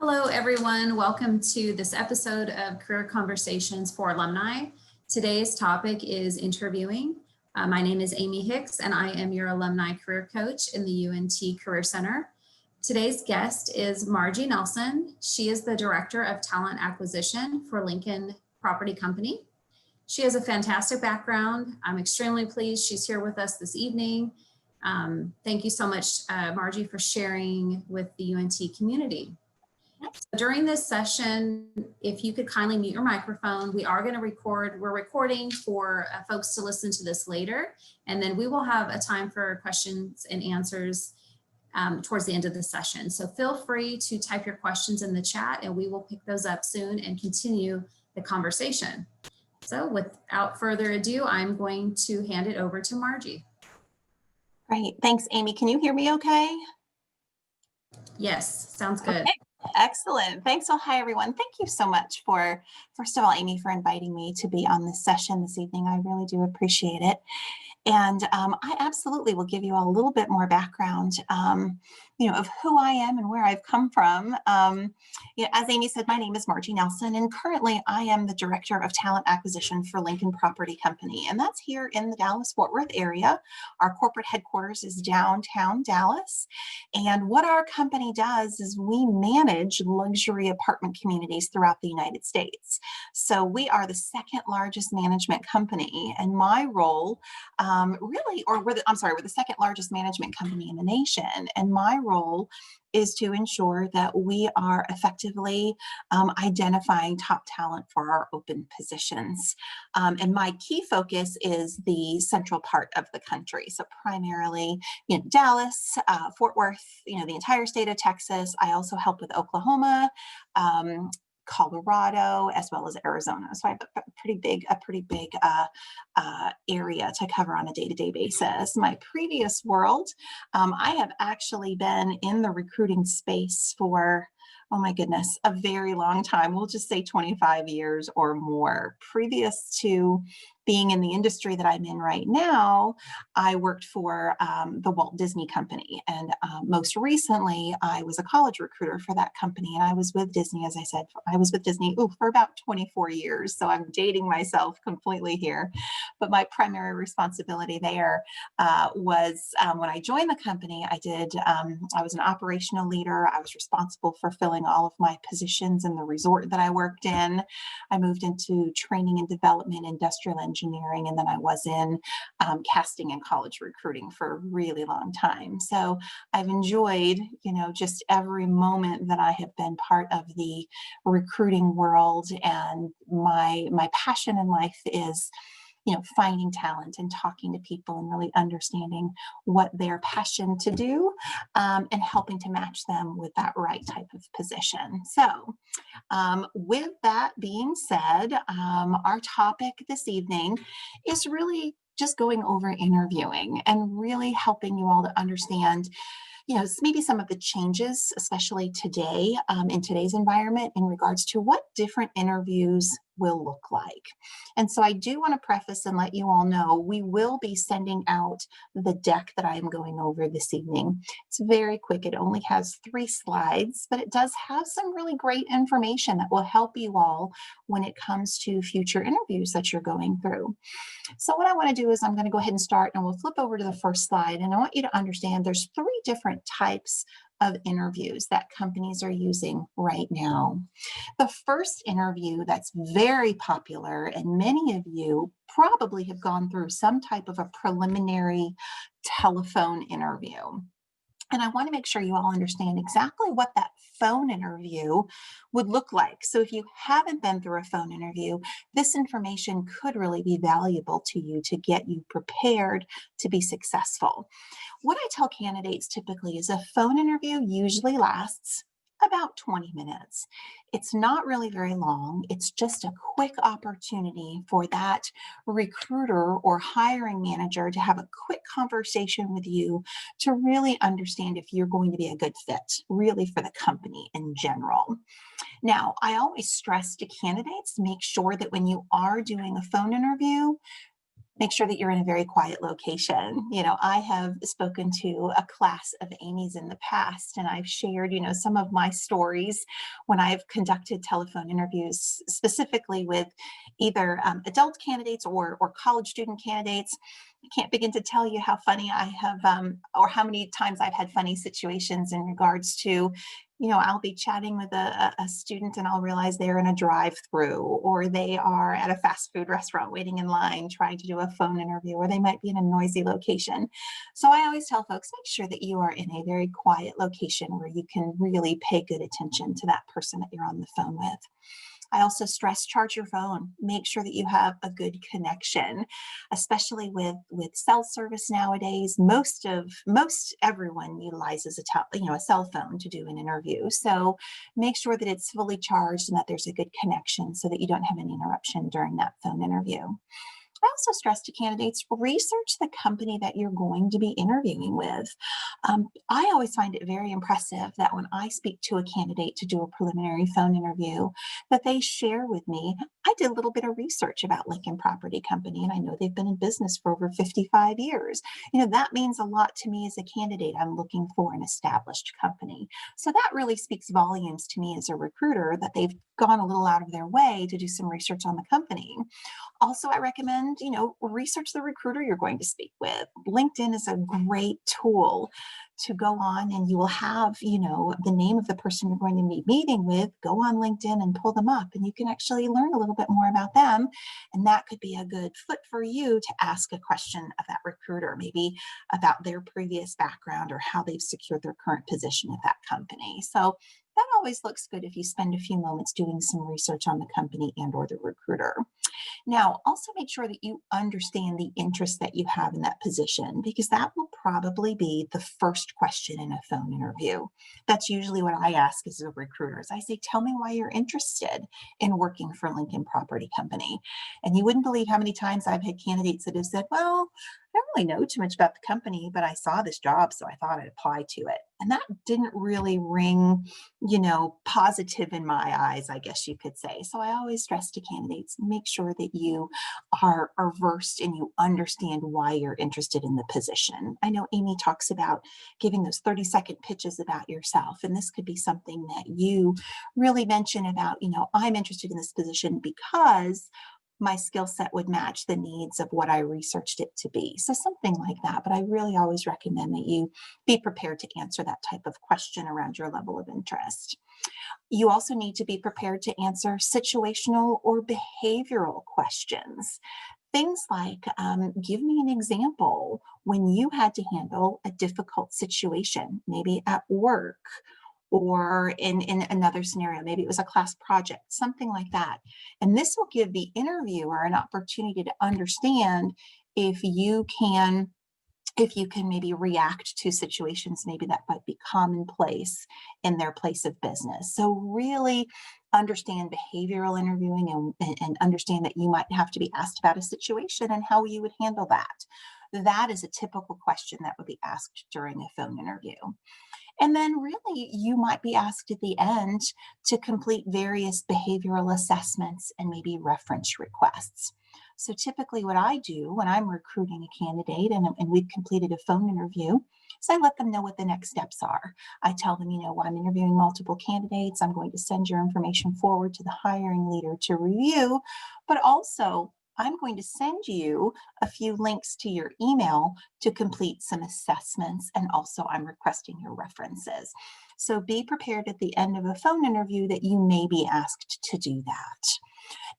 Hello, everyone. Welcome to this episode of Career Conversations for Alumni. Today's topic is interviewing. My name is Amy Hicks, and I am your alumni career coach in the UNT Career Center. Today's guest is Margie Nelson. She is the Director of Talent Acquisition for Lincoln Property Company. She has a fantastic background. I'm extremely pleased she's here with us this evening. Thank you so much, Margie, for sharing with the UNT community. During this session, if you could kindly mute your microphone, we are going to record. We're recording for folks to listen to this later, and then we will have a time for questions and answers towards the end of the session. So feel free to type your questions in the chat, and we will pick those up soon and continue the conversation. So without further ado, I'm going to hand it over to Margie. Great. Thanks, Amy. Can you hear me okay? Yes, sounds good. Okay. Excellent. Thanks. Well, hi, everyone. Thank you so much for, first of all, Amy, for inviting me to be on this session this evening. I really do appreciate it. And I absolutely will give you all a little bit more background, of who I am and where I've come from. As Amy said, my name is Margie Nelson, and currently I am the Director of Talent Acquisition for Lincoln Property Company, and that's here in the Dallas-Fort Worth area. Our corporate headquarters is downtown Dallas, and what our company does is we manage luxury apartment communities throughout the United States. So we are the second largest management company, and my role we're the second largest management company in the nation. And my role is to ensure that we are effectively identifying top talent for our open positions. And my key focus is the central part of the country. So primarily, Dallas, Fort Worth, the entire state of Texas. I also help with Oklahoma, Colorado, as well as Arizona. So I have a pretty big area to cover on a day-to-day basis. My previous world, I have actually been in the recruiting space for, oh my goodness, a very long time. We'll just say 25 years or more. Previous to being in the industry that I'm in right now, I worked for the Walt Disney Company. And most recently, I was a college recruiter for that company. And I was with Disney, as I said, for about 24 years. So I'm dating myself completely here. But my primary responsibility there was when I joined the company, I was an operational leader. I was responsible for filling all of my positions in the resort that I worked in. I moved into training and development, industrial engineering, and then I was in casting and college recruiting for a really long time. So I've enjoyed, just every moment that I have been part of the recruiting world. And my passion in life is finding talent and talking to people and really understanding what they're passionate to do and helping to match them with that right type of position. So with that being said, our topic this evening is really just going over interviewing and really helping you all to understand maybe some of the changes, especially today in today's environment in regards to what different interviews will look like. And so I do want to preface and let you all know we will be sending out the deck that I am going over this evening. It's very quick. It only has 3 slides, but it does have some really great information that will help you all when it comes to future interviews that you're going through. So what I want to do is I'm going to go ahead and start, and we'll flip over to the first slide. And I want you to understand there's 3 different types of interviews that companies are using right now. The first interview that's very popular, and many of you probably have gone through some type of a preliminary telephone interview. And I want to make sure you all understand exactly what that phone interview would look like. So if you haven't been through a phone interview, this information could really be valuable to you to get you prepared to be successful. What I tell candidates typically is a phone interview usually lasts about 20 minutes. It's not really very long. It's just a quick opportunity for that recruiter or hiring manager to have a quick conversation with you to really understand if you're going to be a good fit, really for the company in general. Now, I always stress to candidates, make sure that when you are doing a phone interview, Make sure that you're in a very quiet location. I have spoken to a class of Amy's in the past, and I've shared, some of my stories when I've conducted telephone interviews, specifically with either adult candidates or college student candidates. I can't begin to tell you how funny I have, or how many times I've had funny situations in regards to, I'll be chatting with a student and I'll realize they're in a drive-through, or they are at a fast food restaurant waiting in line trying to do a phone interview, or they might be in a noisy location. So I always tell folks, make sure that you are in a very quiet location where you can really pay good attention to that person that you're on the phone with. I also stress charge your phone. Make sure that you have a good connection, especially with cell service nowadays. Most everyone utilizes a cell phone to do an interview. So make sure that it's fully charged and that there's a good connection so that you don't have any interruption during that phone interview. I also stress to candidates, research the company that you're going to be interviewing with. I always find it very impressive that when I speak to a candidate to do a preliminary phone interview, that they share with me, I did a little bit of research about Lincoln Property Company, and I know they've been in business for over 55 years. That means a lot to me as a candidate. I'm looking for an established company. So that really speaks volumes to me as a recruiter, that they've gone a little out of their way to do some research on the company. Also, I recommend, research the recruiter you're going to speak with. LinkedIn is a great tool to go on, and you will have, the name of the person you're going to be meeting with. Go on LinkedIn and pull them up, and you can actually learn a little bit more about them. And that could be a good foot for you to ask a question of that recruiter, maybe about their previous background or how they've secured their current position at that company. So that always looks good if you spend a few moments doing some research on the company and or the recruiter. Now, also make sure that you understand the interest that you have in that position, because that will probably be the first question in a phone interview. That's usually what I ask as a recruiter. I say, tell me why you're interested in working for Lincoln Property Company. And you wouldn't believe how many times I've had candidates that have said, well, I don't really know too much about the company, but I saw this job, so I thought I'd apply to it. And that didn't really ring, positive in my eyes, I guess you could say. So I always stress to candidates, make sure that you are versed and you understand why you're interested in the position. I know Amy talks about giving those 30-second pitches about yourself, and this could be something that you really mention about, I'm interested in this position because my skill set would match the needs of what I researched it to be. So something like that. But I really always recommend that you be prepared to answer that type of question around your level of interest. You also need to be prepared to answer situational or behavioral questions. Things like, give me an example when you had to handle a difficult situation, maybe at work or in another scenario. Maybe it was a class project, something like that. And this will give the interviewer an opportunity to understand if you can maybe react to situations maybe that might be commonplace in their place of business. So really understand behavioral interviewing and understand that you might have to be asked about a situation and how you would handle that. That is a typical question that would be asked during a phone interview. And then really, you might be asked at the end to complete various behavioral assessments and maybe reference requests. So typically what I do when I'm recruiting a candidate and we've completed a phone interview is I let them know what the next steps are. I tell them, I'm interviewing multiple candidates. I'm going to send your information forward to the hiring leader to review, but also I'm going to send you a few links to your email to complete some assessments, and also I'm requesting your references. So be prepared at the end of a phone interview that you may be asked to do that.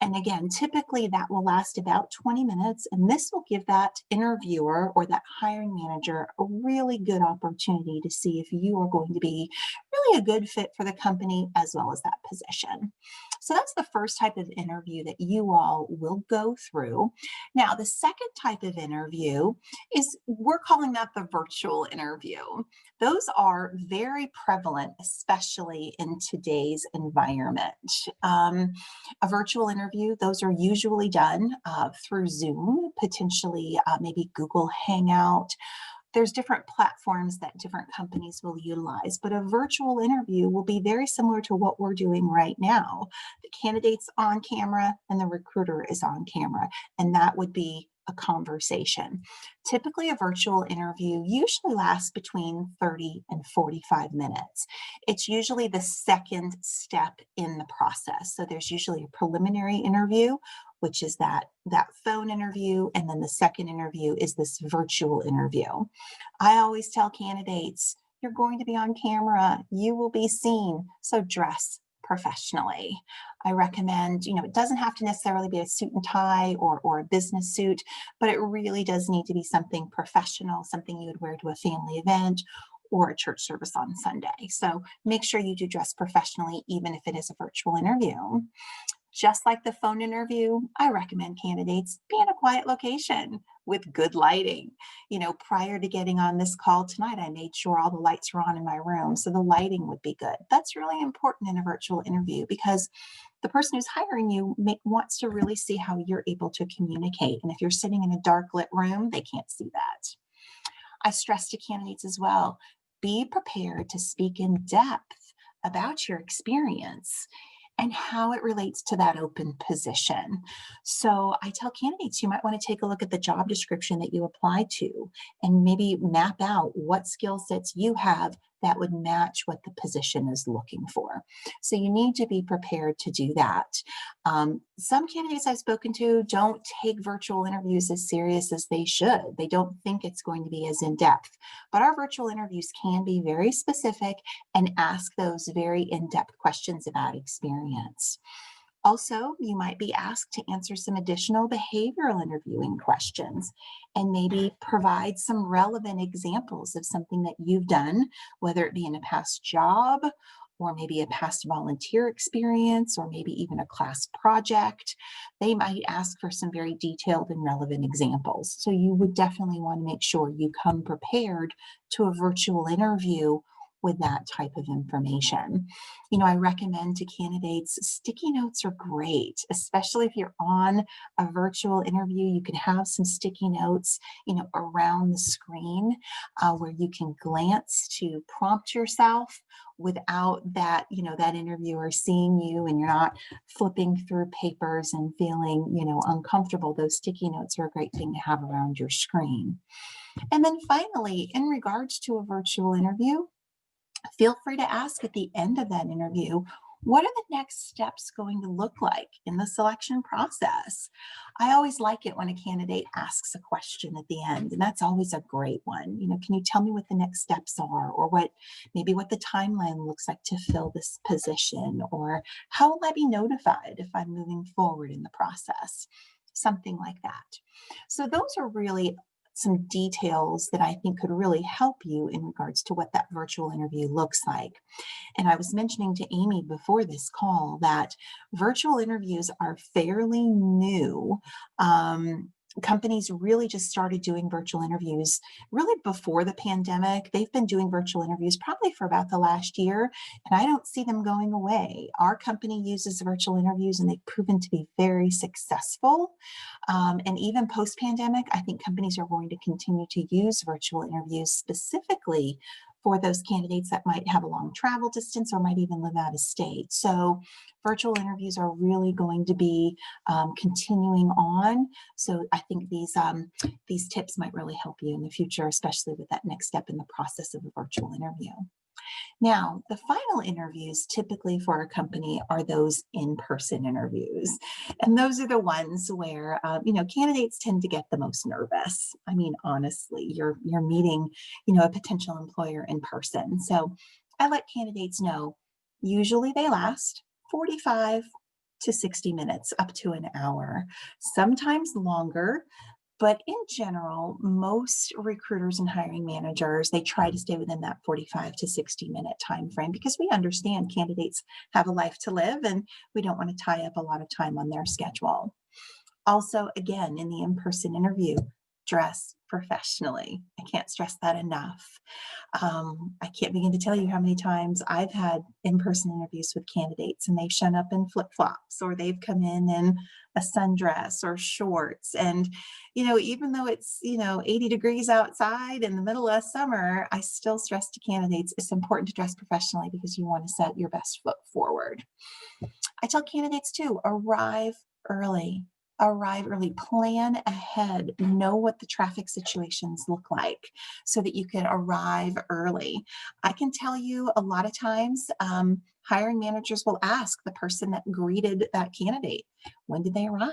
And again, typically that will last about 20 minutes, and this will give that interviewer or that hiring manager a really good opportunity to see if you are going to be really a good fit for the company as well as that position. So that's the first type of interview that you all will go through. Now, the second type of interview is, we're calling that the virtual interview. Those are very prevalent, especially in today's environment. A virtual interview, those are usually done through Zoom, potentially maybe Google Hangout. There's different platforms that different companies will utilize, but a virtual interview will be very similar to what we're doing right now. The candidate's on camera and the recruiter is on camera, and that would be a conversation. Typically, a virtual interview usually lasts between 30 and 45 minutes. It's usually the second step in the process. So there's usually a preliminary interview, which is that phone interview, and then the second interview is this virtual interview. I always tell candidates, you're going to be on camera, you will be seen, so dress professionally. I recommend, it doesn't have to necessarily be a suit and tie or a business suit, but it really does need to be something professional, something you would wear to a family event or a church service on Sunday. So make sure you do dress professionally, even if it is a virtual interview. Just like the phone interview, I recommend candidates be in a quiet location with good lighting. Prior to getting on this call tonight, I made sure all the lights were on in my room so the lighting would be good. That's really important in a virtual interview because the person who's hiring you wants to really see how you're able to communicate. And if you're sitting in a dark lit room, they can't see that. I stress to candidates as well, be prepared to speak in depth about your experience and how it relates to that open position. So I tell candidates, you might want to take a look at the job description that you apply to and maybe map out what skill sets you have that would match what the position is looking for. So you need to be prepared to do that. Some candidates I've spoken to don't take virtual interviews as serious as they should. They don't think it's going to be as in-depth, but our virtual interviews can be very specific and ask those very in-depth questions about experience. Also, you might be asked to answer some additional behavioral interviewing questions and maybe provide some relevant examples of something that you've done, whether it be in a past job or maybe a past volunteer experience or maybe even a class project. They might ask for some very detailed and relevant examples. So you would definitely want to make sure you come prepared to a virtual interview with that type of information. I recommend to candidates, sticky notes are great, especially if you're on a virtual interview. You can have some sticky notes, around the screen where you can glance to prompt yourself without that, that interviewer seeing you and you're not flipping through papers and feeling, uncomfortable. Those sticky notes are a great thing to have around your screen. And then finally, in regards to a virtual interview, feel free to ask at the end of that interview, what are the next steps going to look like in the selection process? I always like it when a candidate asks a question at the end, and that's always a great one. Can you tell me what the next steps are, or what the timeline looks like to fill this position, or how will I be notified if I'm moving forward in the process? Something like that. So those are really some details that I think could really help you in regards to what that virtual interview looks like. And I was mentioning to Amy before this call that virtual interviews are fairly new. Companies really just started doing virtual interviews really before the pandemic. They've been doing virtual interviews probably for about the last year, and I don't see them going away. Our company uses virtual interviews and they've proven to be very successful. And even post-pandemic, I think companies are going to continue to use virtual interviews specifically for those candidates that might have a long travel distance or might even live out of state. So virtual interviews are really going to be continuing on. So I think these tips might really help you in the future, especially with that next step in the process of a virtual interview. Now, the final interviews typically for a company are those in-person interviews. And those are the ones where, candidates tend to get the most nervous. I mean, honestly, you're meeting, a potential employer in person. So I let candidates know, usually they last 45 to 60 minutes, up to an hour, sometimes longer. But in general, most recruiters and hiring managers, they try to stay within that 45 to 60-minute time frame because we understand candidates have a life to live and we don't want to tie up a lot of time on their schedule. Also, again, in the in-person interview, dress professionally. I can't stress that enough. I can't begin to tell you how many times I've had in-person interviews with candidates and they've shown up in flip-flops or they've come in a sundress or shorts. And, even though it's, 80 degrees outside in the middle of summer, I still stress to candidates it's important to dress professionally because you want to set your best foot forward. I tell candidates too, arrive early. Arrive early, plan ahead, know what the traffic situations look like so that you can arrive early. I can tell you a lot of times, hiring managers will ask the person that greeted that candidate, when did they arrive?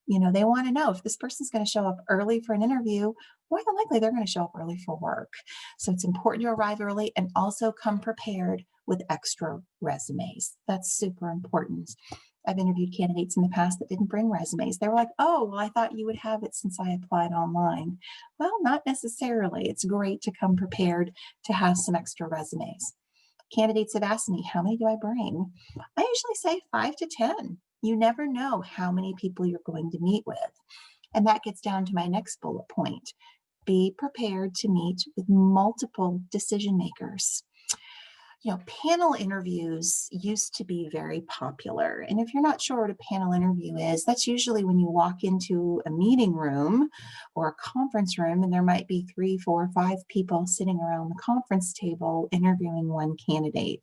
They want to know if this person's going to show up early for an interview, more than likely they're going to show up early for work. So it's important to arrive early and also come prepared with extra resumes. That's super important. I've interviewed candidates in the past that didn't bring resumes. They were like, oh, well, I thought you would have it since I applied online. Well, not necessarily. It's great to come prepared to have some extra resumes. Candidates have asked me, how many do I bring? I usually say 5 to 10. You never know how many people you're going to meet with. And that gets down to my next bullet point. Be prepared to meet with multiple decision makers. Panel interviews used to be very popular. And if you're not sure what a panel interview is, that's usually when you walk into a meeting room or a conference room, and there might be 3, 4, 5 people sitting around the conference table interviewing one candidate.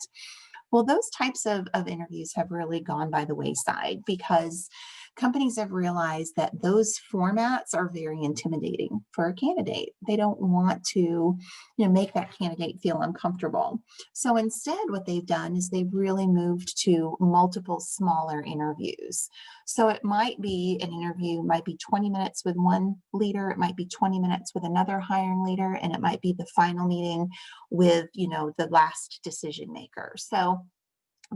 Well, those types of interviews have really gone by the wayside because companies have realized that those formats are very intimidating for a candidate. They don't want to, make that candidate feel uncomfortable. So instead, what they've done is they've really moved to multiple smaller interviews. So it might be an interview, might be 20 minutes with one leader, it might be 20 minutes with another hiring leader, and it might be the final meeting with, the last decision maker. So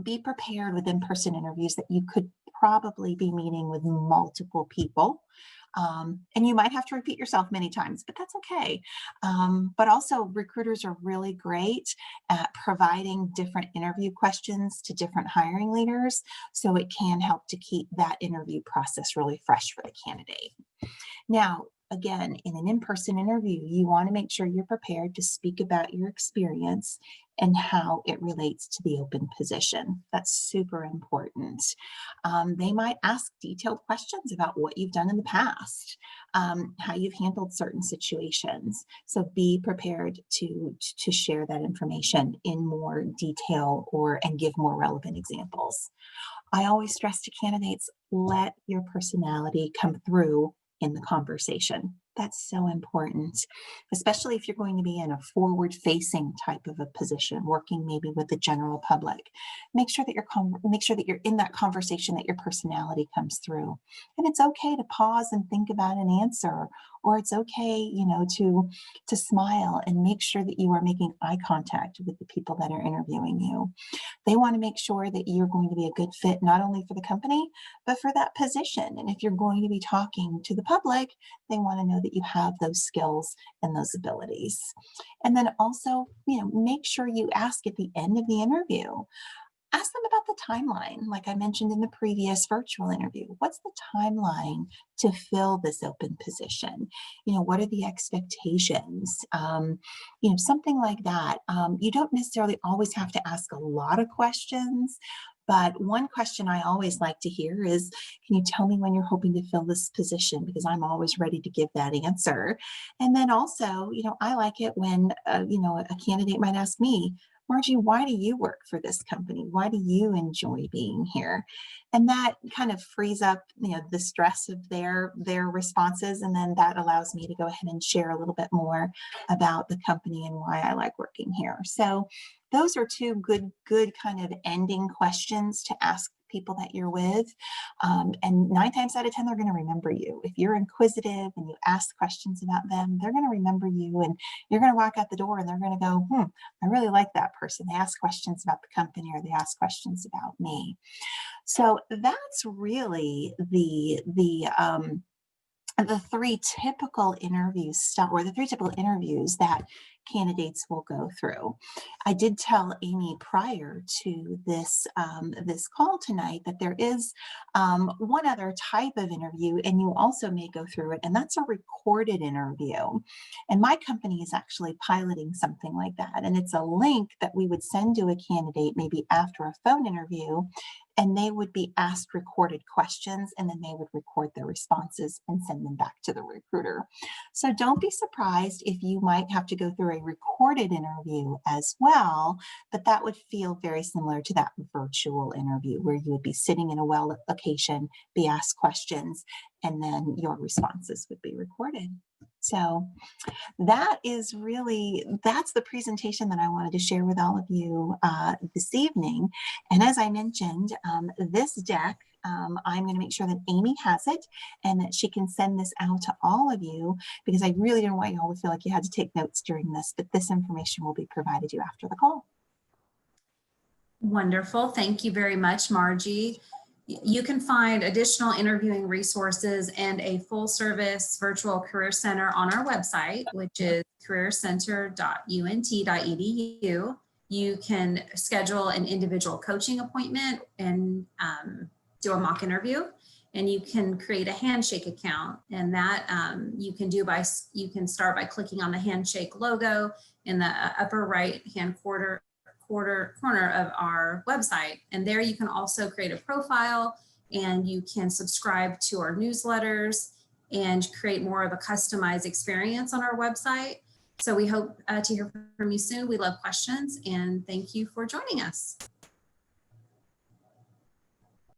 be prepared with in-person interviews that you could probably be meeting with multiple people. And you might have to repeat yourself many times, but that's okay. But also recruiters are really great at providing different interview questions to different hiring leaders. So it can help to keep that interview process really fresh for the candidate. Now, again, in an in-person interview, you want to make sure you're prepared to speak about your experience and how it relates to the open position. That's super important. They might ask detailed questions about what you've done in the past, how you've handled certain situations. So be prepared to share that information in more detail and give more relevant examples. I always stress to candidates, let your personality come through in the conversation. That's so important, especially if you're going to be in a forward-facing type of a position, working maybe with the general public. Make sure that you're in that conversation, that your personality comes through. And it's okay to pause and think about an answer, or it's okay, to smile and make sure that you are making eye contact with the people that are interviewing you. They want to make sure that you're going to be a good fit, not only for the company, but for that position. And if you're going to be talking to the public, they want to know that you have those skills and those abilities. And then also, make sure you ask at the end of the interview, ask them about the timeline. Like I mentioned in the previous virtual interview, what's the timeline to fill this open position? What are the expectations? Something like that. You don't necessarily always have to ask a lot of questions, but one question I always like to hear is, can you tell me when you're hoping to fill this position? Because I'm always ready to give that answer. And then also, I like it when, a candidate might ask me, Margie, why do you work for this company? Why do you enjoy being here? And that kind of frees up, the stress of their responses. And then that allows me to go ahead and share a little bit more about the company and why I like working here. So those are two good kind of ending questions to ask people that you're with. And 9 times out of 10, they're going to remember you. If you're inquisitive and you ask questions about them, they're going to remember you, and you're going to walk out the door and they're going to go, I really like that person. They ask questions about the company, or they ask questions about me. So that's really the 3 typical interviews, or the 3 typical interviews that candidates will go through. I did tell Amy prior to this call tonight that there is one other type of interview, and you also may go through it, and that's a recorded interview. And my company is actually piloting something like that, and it's a link that we would send to a candidate maybe after a phone interview, and they would be asked recorded questions, and then they would record their responses and send them back to the recruiter. So don't be surprised if you might have to go through a a recorded interview as well, but that would feel very similar to that virtual interview where you would be sitting in a well location, be asked questions, and then your responses would be recorded. So that's the presentation that I wanted to share with all of you this evening. And as I mentioned, this deck, I'm going to make sure that Amy has it and that she can send this out to all of you, because I really didn't want you all to feel like you had to take notes during this, but this information will be provided you after the call. Wonderful. Thank you very much, Margie. You can find additional interviewing resources and a full service virtual career center on our website, which is careercenter.unt.edu. You can schedule an individual coaching appointment and do a mock interview, and you can create a Handshake account, and that you can start by clicking on the Handshake logo in the upper right hand corner of our website. And there you can also create a profile, and you can subscribe to our newsletters and create more of a customized experience on our website. So we hope to hear from you soon. We love questions, and thank you for joining us.